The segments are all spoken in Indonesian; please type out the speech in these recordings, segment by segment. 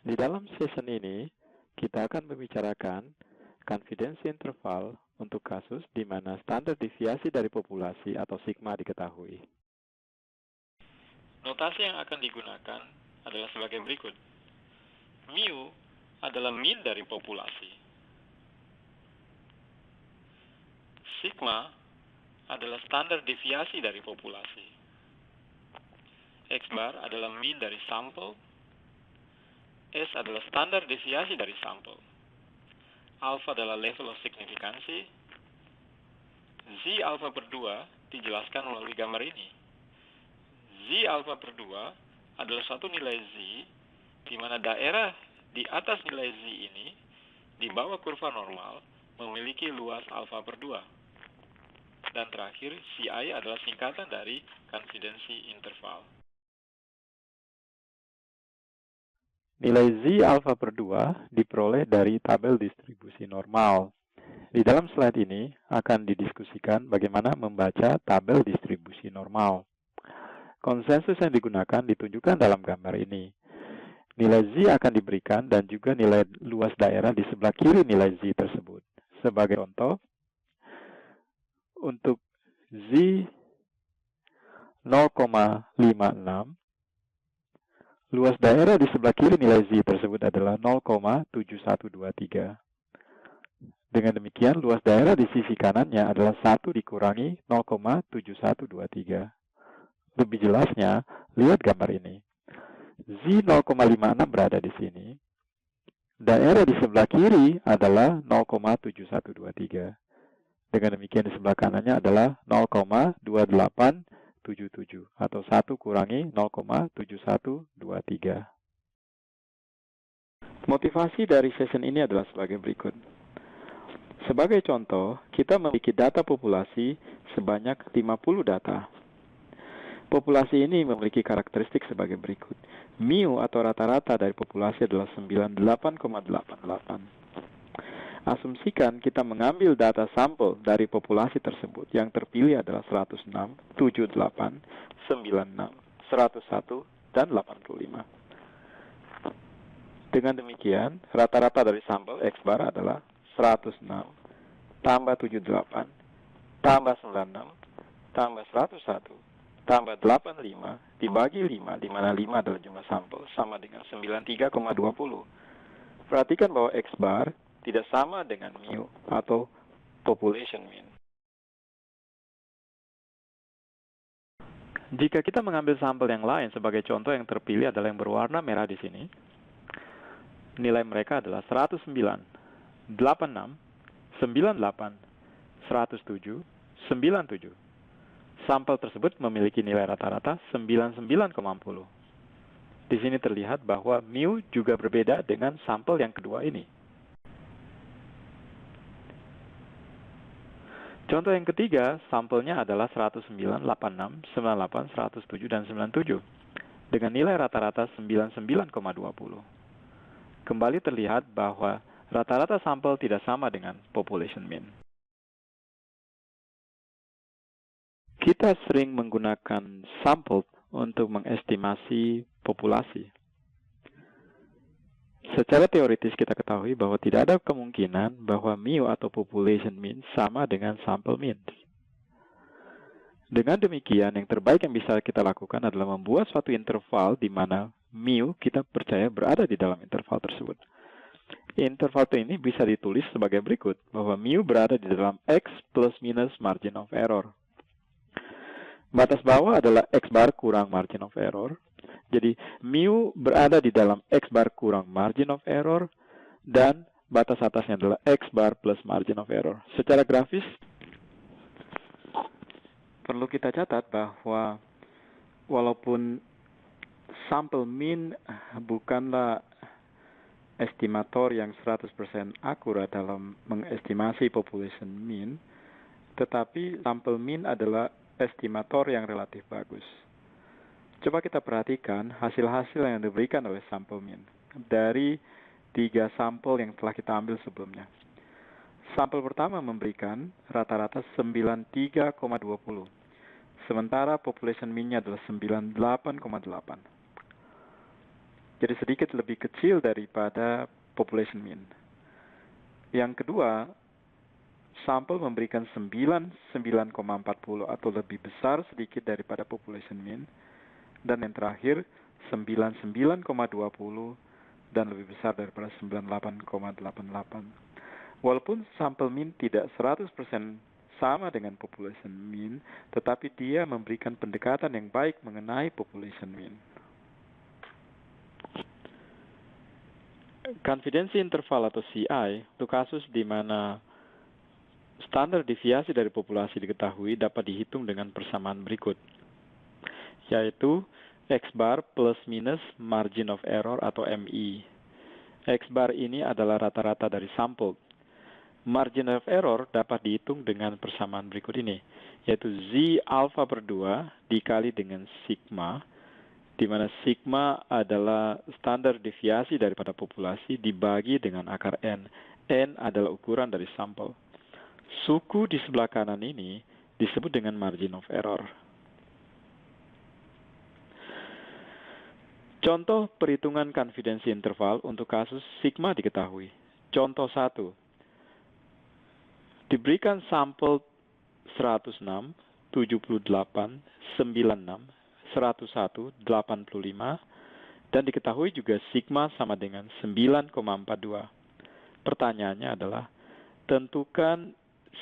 Di dalam session ini, kita akan membicarakan confidence interval untuk kasus di mana standar deviasi dari populasi atau sigma diketahui. Notasi yang akan digunakan adalah sebagai berikut. Mu adalah mean dari populasi. Sigma adalah standar deviasi dari populasi. X bar adalah mean dari sampel. S adalah standar deviasi dari sampel. Alpha adalah level of signifikansi. Z alpha per 2 dijelaskan melalui gambar ini. Z alpha per 2 adalah suatu nilai Z di mana daerah di atas nilai Z ini di bawah kurva normal memiliki luas alpha per 2. Dan terakhir, CI adalah singkatan dari confidence interval. Nilai Z alpha per 2 diperoleh dari tabel distribusi normal. Di dalam slide ini akan didiskusikan bagaimana membaca tabel distribusi normal. Konsensus yang digunakan ditunjukkan dalam gambar ini. Nilai Z akan diberikan dan juga nilai luas daerah di sebelah kiri nilai Z tersebut. Sebagai contoh, untuk Z 0,56, luas daerah di sebelah kiri nilai Z tersebut adalah 0,7123. Dengan demikian, luas daerah di sisi kanannya adalah 1 dikurangi 0,7123. Lebih jelasnya, lihat gambar ini. Z 0,56 berada di sini. Daerah di sebelah kiri adalah 0,7123. Dengan demikian di sebelah kanannya adalah 0,2877 atau 1 kurangi 0,7123. Motivasi dari session ini adalah sebagai berikut. Sebagai contoh, kita memiliki data populasi sebanyak 50 data. Populasi ini memiliki karakteristik sebagai berikut. Mu atau rata-rata dari populasi adalah 98,88. Asumsikan kita mengambil data sampel dari populasi tersebut. Yang terpilih adalah 106, 78, 96, 101, dan 85. Dengan demikian, rata-rata dari sampel X bar adalah 106, tambah 78, tambah 96, tambah 101, tambah 85, dibagi 5, di mana 5 adalah jumlah sampel, sama dengan 93,20. Perhatikan bahwa X bar tidak sama dengan mu atau population mean. Jika kita mengambil sampel yang lain, sebagai contoh yang terpilih adalah yang berwarna merah di sini, nilai mereka adalah 109, 86, 98, 107, 97. Sampel tersebut memiliki nilai rata-rata 99,40. Di sini terlihat bahwa mu juga berbeda dengan sampel yang kedua ini. Contoh yang ketiga, sampelnya adalah 109, 86, 98, 107, dan 97. Dengan nilai rata-rata 99,20. Kembali terlihat bahwa rata-rata sampel tidak sama dengan population mean. Kita sering menggunakan sampel untuk mengestimasi populasi. Secara teoritis kita ketahui bahwa tidak ada kemungkinan bahwa mu atau population mean sama dengan sample mean. Dengan demikian, yang terbaik yang bisa kita lakukan adalah membuat suatu interval di mana mu kita percaya berada di dalam interval tersebut. Interval ini bisa ditulis sebagai berikut, bahwa mu berada di dalam X plus minus margin of error. Batas bawah adalah X bar kurang margin of error. Jadi, mu berada di dalam X bar kurang margin of error, dan batas atasnya adalah X bar plus margin of error. Secara grafis, perlu kita catat bahwa walaupun sample mean bukanlah estimator yang 100% akurat dalam mengestimasi population mean, tetapi sample mean adalah estimator yang relatif bagus. Coba kita perhatikan hasil-hasil yang diberikan oleh sample mean dari 3 sampel yang telah kita ambil sebelumnya. Sampel pertama memberikan rata-rata 93,20, sementara population mean-nya adalah 98,8. Jadi sedikit lebih kecil daripada population mean. Yang kedua, sampel memberikan 9,40 atau lebih besar sedikit daripada population mean. Dan yang terakhir, 99,20 dan lebih besar daripada 98,88. Walaupun sampel mean tidak 100% sama dengan population mean, tetapi dia memberikan pendekatan yang baik mengenai population mean. Confidence interval atau CI untuk kasus di mana standar deviasi dari populasi diketahui dapat dihitung dengan persamaan berikut, yaitu X bar plus minus margin of error atau MI. X bar ini adalah rata-rata dari sampel. Margin of error dapat dihitung dengan persamaan berikut ini, yaitu Z alpha per 2 dikali dengan sigma, di mana sigma adalah standar deviasi daripada populasi dibagi dengan akar N. N adalah ukuran dari sampel. Suku di sebelah kanan ini disebut dengan margin of error. Contoh perhitungan confidence interval untuk kasus sigma diketahui. Contoh 1. Diberikan sampel 106, 78, 96, 101, 85, dan diketahui juga sigma sama dengan 9,42. Pertanyaannya adalah, tentukan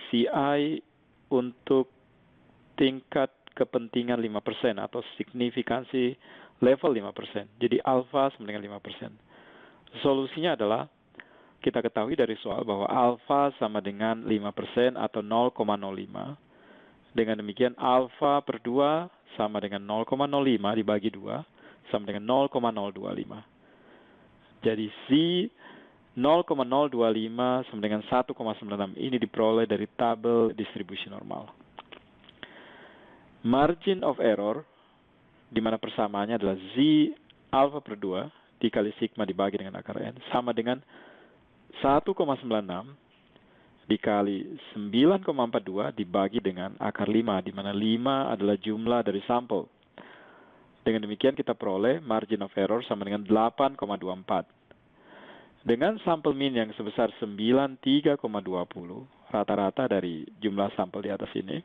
CI untuk tingkat kepentingan 5% atau signifikansi level 5%. Jadi alfa sama dengan 5%. Solusinya adalah, kita ketahui dari soal bahwa alfa sama dengan 5% atau 0,05. Dengan demikian alfa per 2 sama dengan 0,05 dibagi 2 sama dengan 0,025. Jadi Z 0,025 sama dengan 1,96 ini diperoleh dari tabel distribusi normal. Margin of error, di mana persamaannya adalah Z alfa per 2 dikali sigma dibagi dengan akar N, sama dengan 1,96 dikali 9,42 dibagi dengan akar 5, di mana 5 adalah jumlah dari sampel. Dengan demikian kita peroleh margin of error sama dengan 8,24. Dengan sampel mean yang sebesar 93,20, rata-rata dari jumlah sampel di atas ini,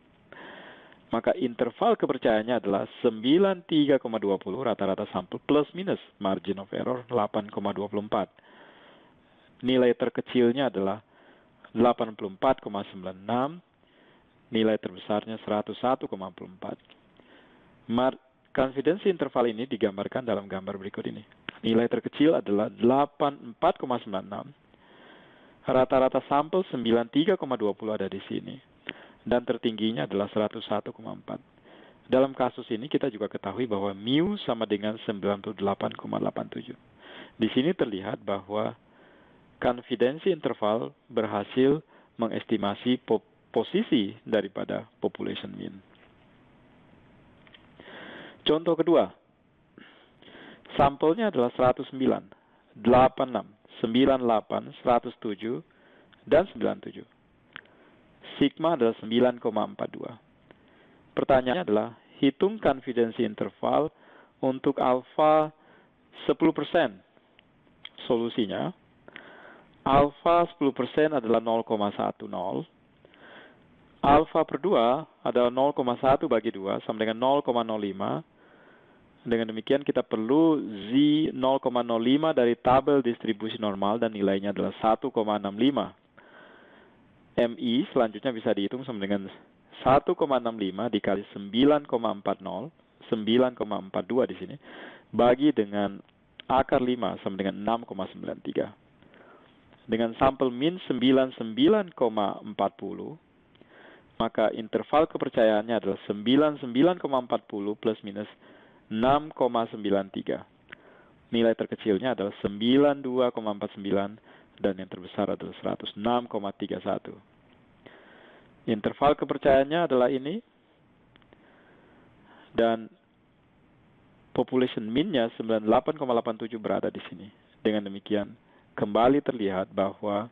maka interval kepercayaannya adalah 93,20 rata-rata sampel plus minus margin of error 8,24. Nilai terkecilnya adalah 84,96, nilai terbesarnya 101,44. Confidence interval ini digambarkan dalam gambar berikut ini. Nilai terkecil adalah 84,96, rata-rata sampel 93,20 ada di sini, dan tertingginya adalah 101,4. Dalam kasus ini kita juga ketahui bahwa mu sama dengan 98,87. Di sini terlihat bahwa confidence interval berhasil mengestimasi posisi daripada population mean. Contoh kedua, sampelnya adalah 109, 86, 98, 107, dan 97. Sigma adalah 9,42. Pertanyaannya adalah, hitung confidence interval untuk alfa 10%. Solusinya, alfa 10% adalah 0,10. Alfa per 2 adalah 0,1 bagi 2 sama dengan 0,05. Dengan demikian kita perlu Z 0,05 dari tabel distribusi normal dan nilainya adalah 1,65. MI selanjutnya bisa dihitung sama dengan 1,65 dikali 9,40, 9,42 di sini, bagi dengan akar 5 sama dengan 6,93. Dengan sampel min 99,40, maka interval kepercayaannya adalah 99,40 plus minus 6,93. Nilai terkecilnya adalah 92,49 dan yang terbesar adalah 106,31. Interval kepercayaannya adalah ini, dan population mean-nya 98,87 berada di sini. Dengan demikian, kembali terlihat bahwa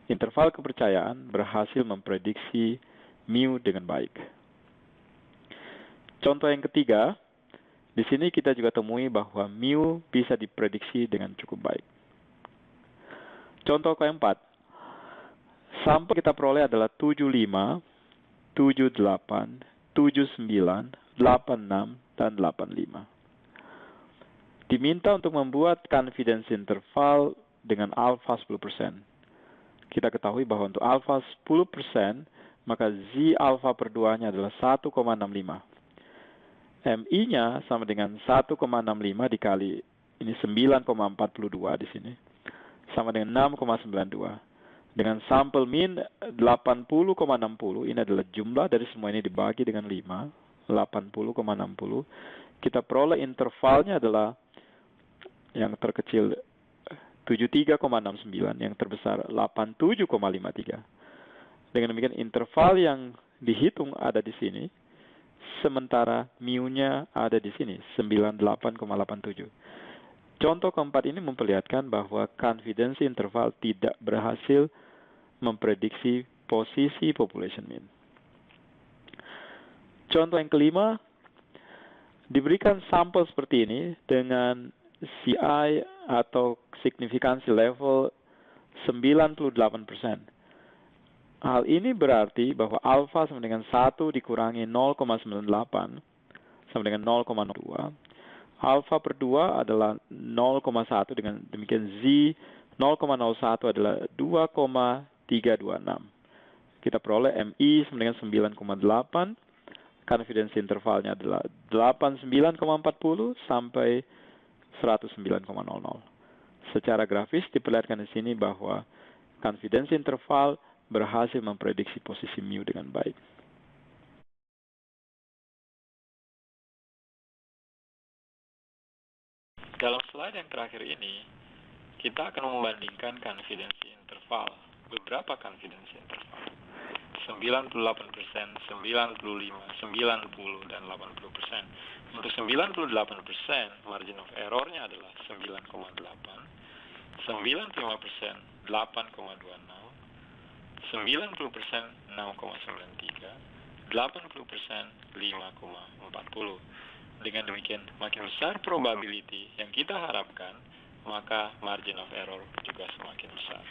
interval kepercayaan berhasil memprediksi mu dengan baik. Contoh yang ketiga, Di sini kita juga temui bahwa mu bisa diprediksi dengan cukup baik. Contoh keempat, sampel kita peroleh adalah 75, 78, 79, 86, dan 85. Diminta untuk membuat confidence interval dengan alfa 10%. Kita ketahui bahwa untuk alfa 10%, maka Z alfa per 2-nya adalah 1,65. MI-nya sama dengan 1,65 dikali, ini 9,42 di sini, sama dengan 6,92. Dengan sampel min 80,60, ini adalah jumlah dari semua ini dibagi dengan 5, 80,60. Kita peroleh intervalnya adalah yang terkecil 73,69, yang terbesar 87,53. Dengan demikian interval yang dihitung ada di sini, sementara mu-nya ada di sini 98,87. Contoh keempat ini memperlihatkan bahwa confidence interval tidak berhasil memprediksi posisi population mean. Contoh yang kelima, diberikan sampel seperti ini dengan CI atau signifikansi level 98%. Hal ini berarti bahwa alfa sama dengan 1 dikurangi 0,98 sama dengan 0,02. Alfa per 2 adalah 0,1, dengan demikian Z 0,01 adalah 2,326. Kita peroleh MI sama dengan 9,8. Confidence intervalnya adalah 89,40 sampai 109,00. Secara grafis diperlihatkan di sini bahwa confidence interval berhasil memprediksi posisi mu dengan baik. Dalam slide yang terakhir ini, kita akan membandingkan confidence interval, beberapa confidence interval. 98%, 95, 90, dan 80%. Untuk 98%, margin of error-nya adalah 9,8. 95%, 8,26. 90%, 6,93. 80%, 5,40. Dengan demikian, makin besar probability yang kita harapkan, maka margin of error juga semakin besar.